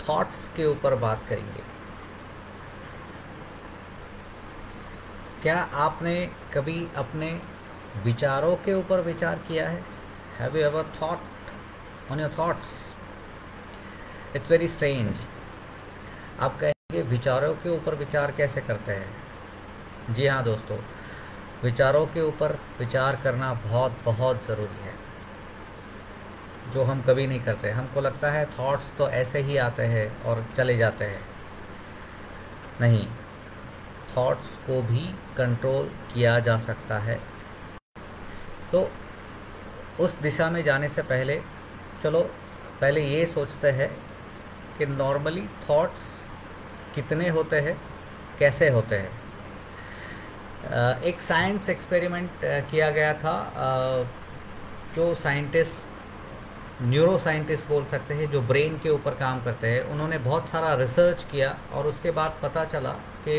Thoughts के ऊपर बात करेंगे। क्या आपने कभी अपने विचारों के ऊपर विचार किया है? Have you ever thought on your thoughts? It's very strange. आप कहेंगे विचारों के ऊपर विचार कैसे करते हैं? जी हाँ दोस्तों, विचारों के ऊपर विचार करना बहुत बहुत ज़रूरी है, जो हम कभी नहीं करते। हमको लगता है थॉट्स तो ऐसे ही आते हैं और चले जाते हैं। नहीं, थॉट्स को भी कंट्रोल किया जा सकता है। तो उस दिशा में जाने से पहले चलो पहले ये सोचते हैं कि नॉर्मली थॉट्स कितने होते हैं, कैसे होते हैं। एक साइंस एक्सपेरिमेंट किया गया था, जो साइंटिस्ट, न्यूरो साइंटिस्ट बोल सकते हैं, जो ब्रेन के ऊपर काम करते हैं, उन्होंने बहुत सारा रिसर्च किया और उसके बाद पता चला कि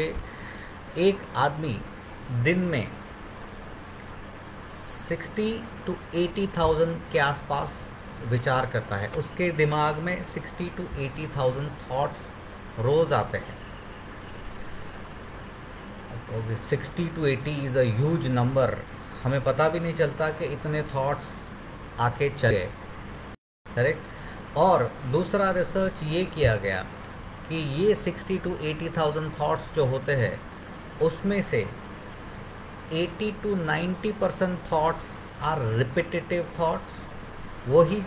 एक आदमी दिन में 60 to 80,000 के आसपास विचार करता है। उसके दिमाग में 60 to 80,000 थॉट्स रोज़ आते हैं। 60 to 80 is a huge number. हमें पता भी नहीं चलता कि इतने थॉट्स आके चले, करेक्ट। और दूसरा रिसर्च ये किया गया कि ये 60 to 80,000 थॉट्स जो होते हैं, उसमें से 80 to 90% thoughts are repetitive thoughts. वही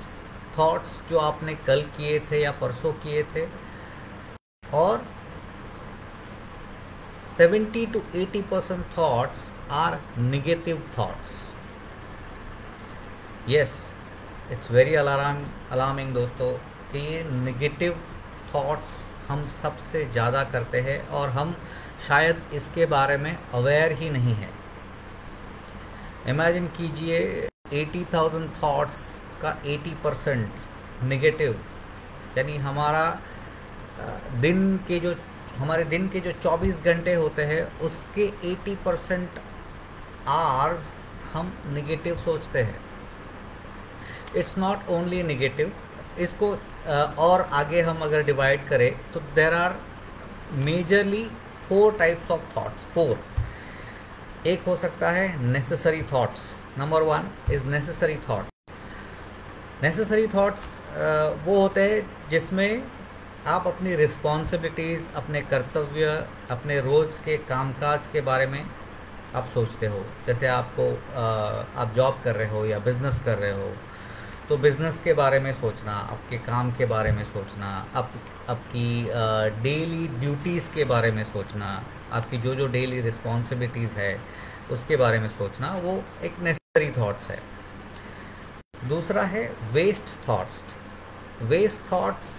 थॉट्स जो आपने कल किए थे या परसों किए थे। और 70 to 80% thoughts are negative thoughts. Yes, it's very alarming दोस्तों कि ये निगेटिव थॉट्स हम सबसे ज़्यादा करते हैं और हम शायद इसके बारे में अवेयर ही नहीं है। इमेजिन कीजिए 80,000 थॉट्स का 80% निगेटिव, यानी हमारे दिन के जो 24 घंटे होते हैं उसके 80% आवर्स हम निगेटिव सोचते हैं। इट्स नॉट ओनली निगेटिव, इसको और आगे हम अगर डिवाइड करें तो there are majorly 4 types of thoughts. 4। एक हो सकता है necessary thoughts. Number 1 is necessary thought. Necessary thoughts वो होते हैं जिसमें आप अपनी रिस्पॉन्सिबिलिटीज़, अपने कर्तव्य, अपने रोज़ के कामकाज के बारे में आप सोचते हो। जैसे आप जॉब कर रहे हो या बिज़नेस कर रहे हो, तो बिज़नेस के बारे में सोचना, आपके काम के बारे में सोचना, आपकी डेली ड्यूटीज़ के बारे में सोचना, आपकी जो डेली रिस्पॉन्सिबिलिटीज़ है उसके बारे में सोचना, वो एक नेसेसरी थॉट्स है। दूसरा है वेस्ट थॉट्स। वेस्ट थॉट्स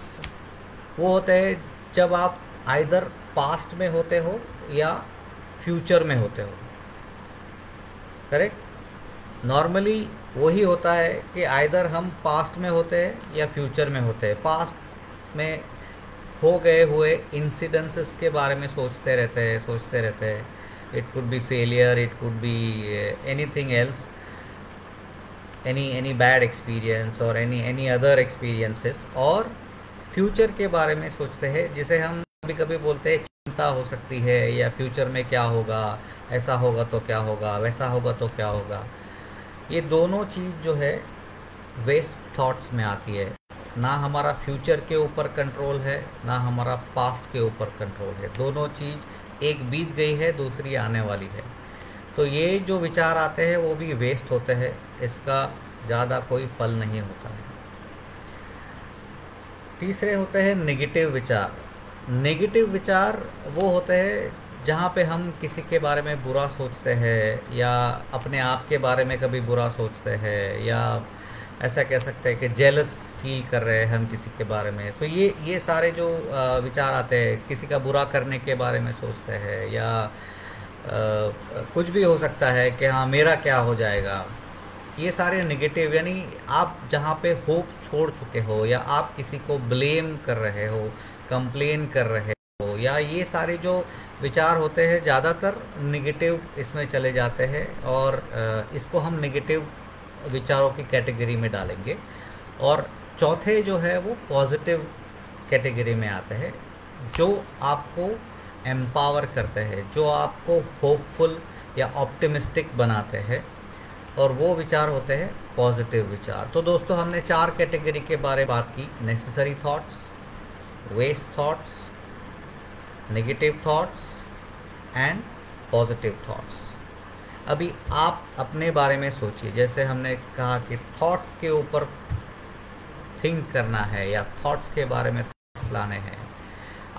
वो होते हैं जब आप आइदर पास्ट में होते हो या फ्यूचर में होते हो, करेक्ट। नॉर्मली वही होता है कि आइदर हम पास्ट में होते हैं या फ्यूचर में होते हैं। पास्ट में हो गए हुए इंसिडेंसेस के बारे में सोचते रहते हैं। It could be failure, it could be anything else, any bad experience और एनी अदर एक्सपीरियंसेस। और फ्यूचर के बारे में सोचते हैं, जिसे हम कभी कभी बोलते हैं चिंता हो सकती है, या फ्यूचर में क्या होगा, ऐसा होगा तो क्या होगा, वैसा होगा तो क्या होगा। ये दोनों चीज़ जो है वेस्ट थॉट्स में आती है। ना हमारा फ्यूचर के ऊपर कंट्रोल है, ना हमारा पास्ट के ऊपर कंट्रोल है। दोनों चीज़, एक बीत गई है, दूसरी आने वाली है। तो ये जो विचार आते हैं वो भी वेस्ट होते हैं, इसका ज़्यादा कोई फल नहीं होता है। तीसरे होते हैं नेगेटिव विचार। नेगेटिव विचार वो होते हैं जहाँ पे हम किसी के बारे में बुरा सोचते हैं, या अपने आप के बारे में कभी बुरा सोचते हैं, या ऐसा कह सकते हैं कि जेलस फील कर रहे हैं हम किसी के बारे में। तो ये सारे जो विचार आते हैं, किसी का बुरा करने के बारे में सोचते हैं, या कुछ भी हो सकता है कि हाँ मेरा क्या हो जाएगा, ये सारे नेगेटिव, यानी आप जहाँ पे होप छोड़ चुके हो, या आप किसी को ब्लेम कर रहे हो, कंप्लेन कर रहे हो, या ये सारे जो विचार होते हैं ज़्यादातर नेगेटिव इसमें चले जाते हैं। और इसको हम नेगेटिव विचारों की कैटेगरी में डालेंगे। और चौथे जो है वो पॉजिटिव कैटेगरी में आते हैं जो आपको एम्पावर करते हैं, जो आपको होपफुल या ऑप्टिमिस्टिक बनाते हैं, और वो विचार होते हैं पॉजिटिव विचार। तो दोस्तों हमने 4 कैटेगरी के बारे में बात की, necessary thoughts, waste thoughts, negative thoughts and positive thoughts. अभी आप अपने बारे में सोचिए, जैसे हमने कहा कि थॉट्स के ऊपर थिंक करना है या थॉट्स के बारे में थॉट्स लाने हैं।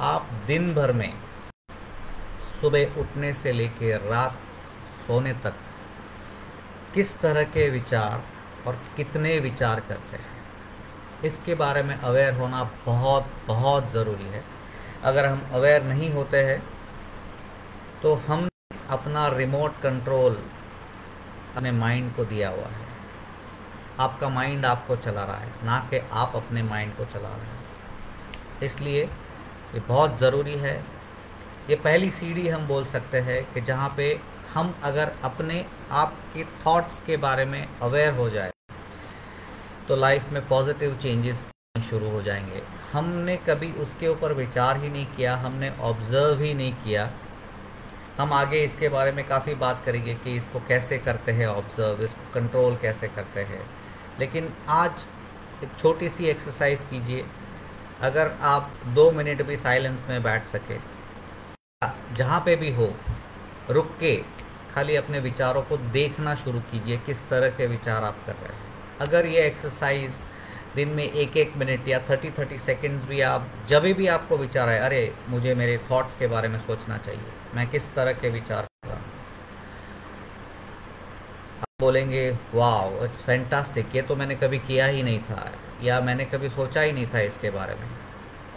आप दिन भर में सुबह उठने से लेकर रात सोने तक किस तरह के विचार और कितने विचार करते हैं, इसके बारे में अवेयर होना बहुत बहुत ज़रूरी है। अगर हम अवेयर नहीं होते हैं तो हम अपना रिमोट कंट्रोल अपने माइंड को दिया हुआ है। आपका माइंड आपको चला रहा है, ना कि आप अपने माइंड को चला रहे हैं। इसलिए ये बहुत ज़रूरी है। ये पहली सीढ़ी हम बोल सकते हैं कि जहाँ पे हम अगर अपने आप के थॉट्स के बारे में अवेयर हो जाए तो लाइफ में पॉजिटिव चेंजेस शुरू हो जाएंगे। हमने कभी उसके ऊपर विचार ही नहीं किया, हमने ऑब्ज़र्व ही नहीं किया। हम आगे इसके बारे में काफ़ी बात करेंगे कि इसको कैसे करते हैं ऑब्ज़र्व, इसको कंट्रोल कैसे करते हैं। लेकिन आज एक छोटी सी एक्सरसाइज कीजिए। अगर आप 2 मिनट भी साइलेंस में बैठ सके, जहाँ पे भी हो रुक के खाली अपने विचारों को देखना शुरू कीजिए, किस तरह के विचार आप कर रहे हैं। अगर ये एक्सरसाइज दिन में 1-1 मिनट या 30-30 सेकंड्स भी आप, जब भी आपको विचार आए, अरे मुझे मेरे थॉट्स के बारे में सोचना चाहिए, मैं किस तरह के विचार कर रहा हूँ, आप बोलेंगे वाह इट्स फैंटास्टिक, ये तो मैंने कभी किया ही नहीं था या मैंने कभी सोचा ही नहीं था इसके बारे में।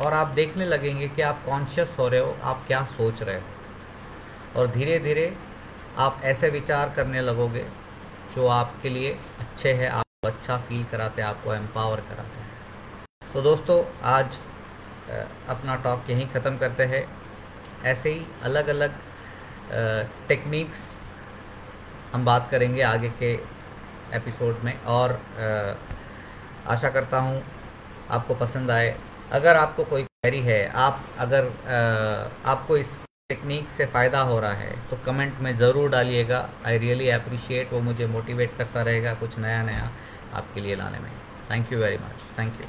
और आप देखने लगेंगे कि आप कॉन्शियस हो रहे हो, आप क्या सोच रहे हो, और धीरे धीरे आप ऐसे विचार करने लगोगे जो आपके लिए अच्छे हैं, आपको अच्छा फील कराते हैं, आपको एम्पावर कराते हैं। तो दोस्तों आज अपना टॉक यहीं ख़त्म करते हैं। ऐसे ही अलग अलग टेक्निक्स हम बात करेंगे आगे के एपिसोड में, और आशा करता हूँ आपको पसंद आए। अगर आपको कोई क्वेरी है, अगर आपको इस टेक्निक से फ़ायदा हो रहा है तो कमेंट में ज़रूर डालिएगा। आई रियली अप्रिशिएट, वो मुझे मोटिवेट करता रहेगा कुछ नया नया आपके लिए लाने में। Thank you very much. Thank you.